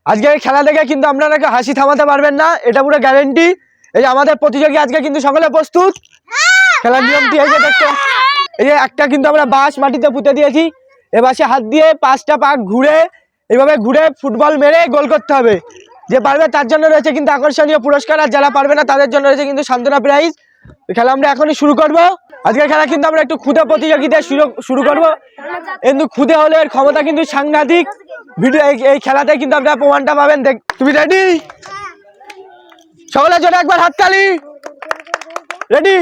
আজকের খেলা দেখে কিন্তু আপনারা হাসি থামাতে পারবেন না, এটা পুরো গ্যারেন্টি। এই যে আমাদের প্রতিযোগী আজকে কিন্তু সকলে প্রস্তুত। খেলার নিয়মটি এই যে দেখতে, এই যে একটা কিন্তু আমরা বাঁশ মাটিতে পুঁতে দিয়েছি, এবার হাত দিয়ে 5টা পাক ঘুরে এইভাবে ঘুরে ফুটবল মেরে গোল করতে হবে। যে পারবে তার জন্য রয়েছে কিন্তু আকর্ষণীয় পুরস্কার, আর যারা পারবে না তাদের জন্য রয়েছে কিন্তু সান্ত্বনা প্রাইজ। খেলা আমরা এখনই শুরু করব। আজকের খেলা কিন্তু আমরা একটু খুদে প্রতিযোগিতা শুরু করব, কিন্তু খুদে হলে এর ক্ষমতা কিন্তু সাংঘাতিক। ভিডিও এই খেলাতে কিন্তু আপনারা প্রমাণটা পাবেন। তুমি রেডি? সকলের জন্য একবার হাততালি। রেডি?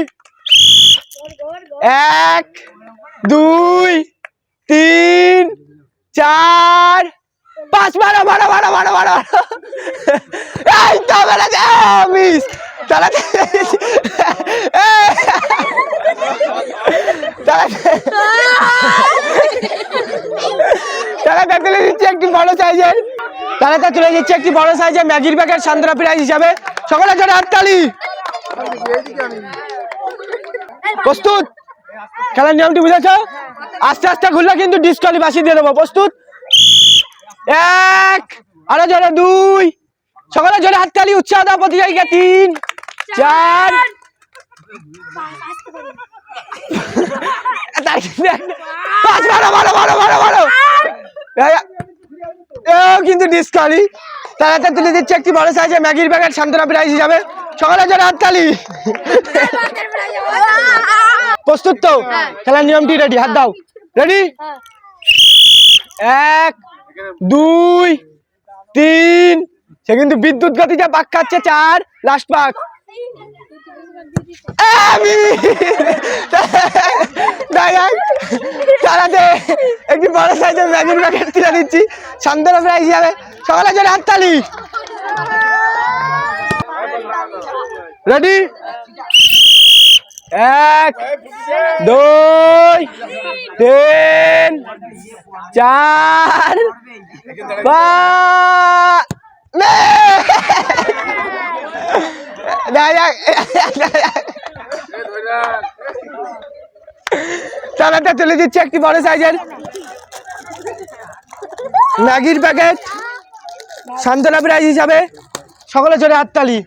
1 2 3 4 5 12 12 12 12 12 এই তো মেরেছে মিস। তারা তুলে দিচ্ছে একটি বড় সাইজের, ম্যাগির প্যাকেট সান্ত্বনা প্রাইজ হিসাবে। সকলের জন্য হাততালি। প্রস্তুত? খেলার নিয়মটি বুঝেছ? আস্তে আস্তে ঘুরলে কিন্তু ডিসকোয়ালিফাই দিয়ে দেবো। প্রস্তুত? 1 আরো জোরে 2, সকলের জন্য হাততালি। উৎসাহ দাও প্রতিযোগীকে। 3 4 5 12 12 12 12 12 কিন্তু ডিসকালি। তারা তুলে দিচ্ছে একটি বড় সাইজে ম্যাগির প্যাকেট সান্ত্বনা প্রাইজ হিসাবে। সকলের জন্য হাততালি। প্রস্তুত তো? খেলার নিয়মটি রেডি? হাত দাও। রেডি? 1 2 3, সে কিন্তু বিদ্যুৎ গতিতে পাক খাচ্ছে। 4 লাস্ট পাক। একটি বড় সাইজের ম্যাগির প্যাকেট তুলে দিচ্ছি সান্ত্বনা প্রাইজ হিসাবে। সকলের জন্য হাততালি। রেডি? 1 2 3 4 5 তারাটা তুলে দিচ্ছে একটি বড় সাইজের ম্যাগির প্যাকেট সান্ত্বনা প্রাইজ হিসাবে। সকলে জোরে হাততালি।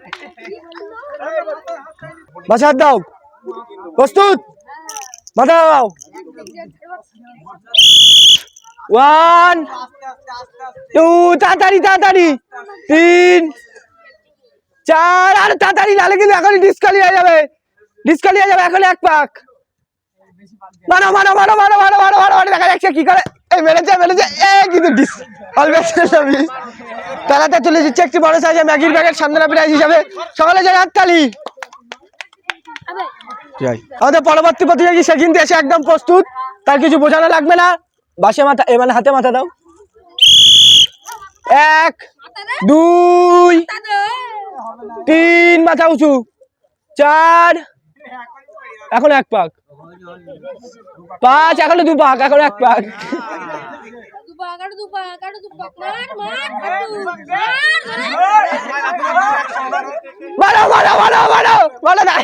বাসা হাত দাও। প্রস্তুত? মাথা দাও। 1 2 তাড়াতাড়ি তাড়াতাড়ি 3 4 আর তাড়াতাড়ি, নাহলে কিন্তু এখনই ডিসকালি হয়ে যাবে। এখন এক পাক। মারো মারো মারো মারো মারো মারো মারো মারো। দেখা যাচ্ছে কি করে। এই মেরেছে কিন্তু তারাতে তুলে দিচ্ছে একটি বড় সাইজের ম্যাগির প্যাকেট সান্ত্বনা প্রাইজ হিসাবে। সকলে জন্য হাততালি। আমাদের পরবর্তী প্রতিযোগী সে কিন্তু এসে একদম প্রস্তুত, তার কিছু বোঝানো লাগবে না। বাসে মাথা, মানে হাতে মাথা দাও। 1 2 3 মাথা উঁচু। 4 এখন এক পাক। 5 এখনো 2 পাক। এখন এক পাক। মারো মারো মারো মারো মারো না।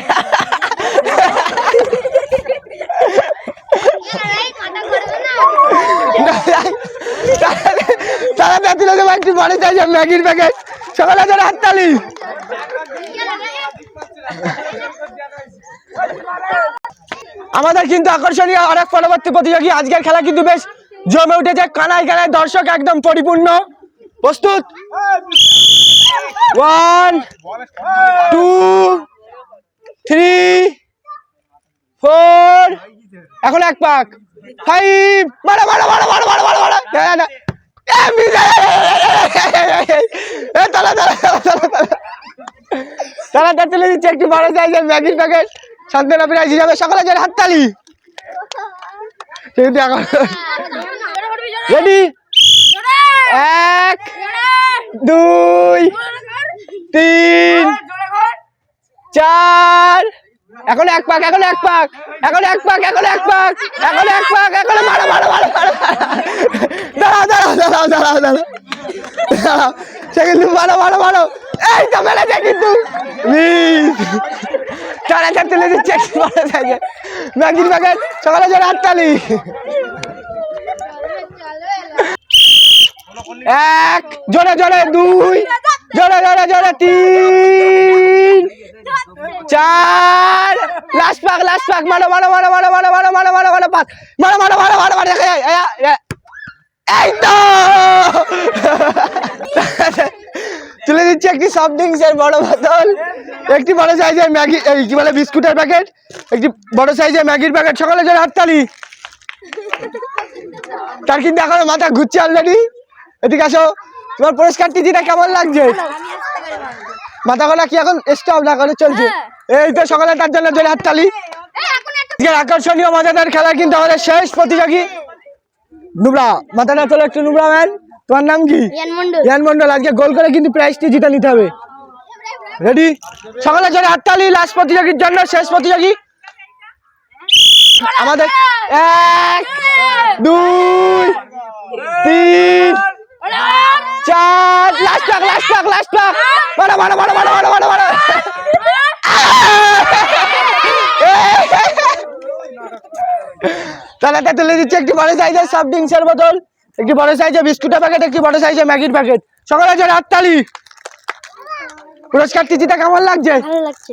তারা তুলে দেবো একটি বড় সাইজের ম্যাগির প্যাকেট। সকলের জন্য হাততালি। আমাদের কিন্তু আকর্ষণীয় অনেক পরবর্তী প্রতিযোগী। আজকের খেলা কিন্তু বেশ জমে উঠেছে, কানায় কানায় দর্শক একদম পরিপূর্ণ। প্রস্তুত? 1 2 3 4 এখন এক পাক। 5 মারো মারো মারো মারো মারো মারো মারো। তারা তুলে দিচ্ছে একটি বড় সাইজের ম্যাগির প্যাকেট সান্ত্বনা প্রাইজ হিসাবে। সকলের জন্য হাততালি। রেডি? 1 2 3 4 এখন এক পাক। এখন এক পাক। এখন এক পাক। এখন এক পাক। এখন এক পাক। এখন মারো মারো মারো মারো। দাঁড়াও দাঁড়াও দাঁড়াও দাঁড়াও দাঁড়াও দাঁড়াও। সে কিন্তু মারো মারো মারো। এই তো মেরেছে কিন্তু তারা তুলে দিচ্ছে ম্যাগির প্যাকেট। সকলের জন্য হাততালি। এক, জোরে জোরে দুই, জোরে জোরে জোরে তিন, চার, লাস্ট পাক মারো মারো মারো মারো মারো মারো মারো মারো মারো পাঁচ, মারো মারো মারো মারো মারো দেখা যায় এই তো তুলে দিচ্ছি একটি সফট ড্রিঙ্কসের বড় বোতল, একটি বড় সাইজের ম্যাগি, এই কি বলে বিস্কুটের প্যাকেট, একটি বড় সাইজের ম্যাগির প্যাকেট। সকালে জোরে হাততালি। তার কিন্তু এখনো মাথা ঘুরছে অলরেডি। এদিকে আসো, তোমার পুরস্কারটি দিতে কেমন লাগছে? মাথা গলা কি এখন স্টপ না করে চলছে? এই তো সকালে তার জন্য জোরে হাততালি। আকর্ষণীয় মজাদার খেলা কিন্তু আমাদের শেষ প্রতিযোগী নুবরা। মাথাটা তোলো একটু নুবরা ম্যান। তোমার নাম কি? ইয়ান মন্ডল। আজকে গোল করে কিন্তু প্রাইজটি জিতে নিতে হবে। রেডি? সকালে জোরে হাততালি লাস্ট প্রতিযোগীর জন্য, শেষ প্রতিযোগী আমাদের। এক, দুই, তিন, চার, লাস্ট পাক মারো মারো মারো মারো মারো মারো মারো। তাহলে তুলে দিচ্ছে একটি বড় সাইজের সফট ড্রিঙ্কসের বোতল, একটি বড় সাইজের বিস্কুটের প্যাকেট, একটি বড় সাইজের ম্যাগির প্যাকেট। সকালে জোরে হাততালি। পুরস্কারটি জিতে কেমন লাগছে?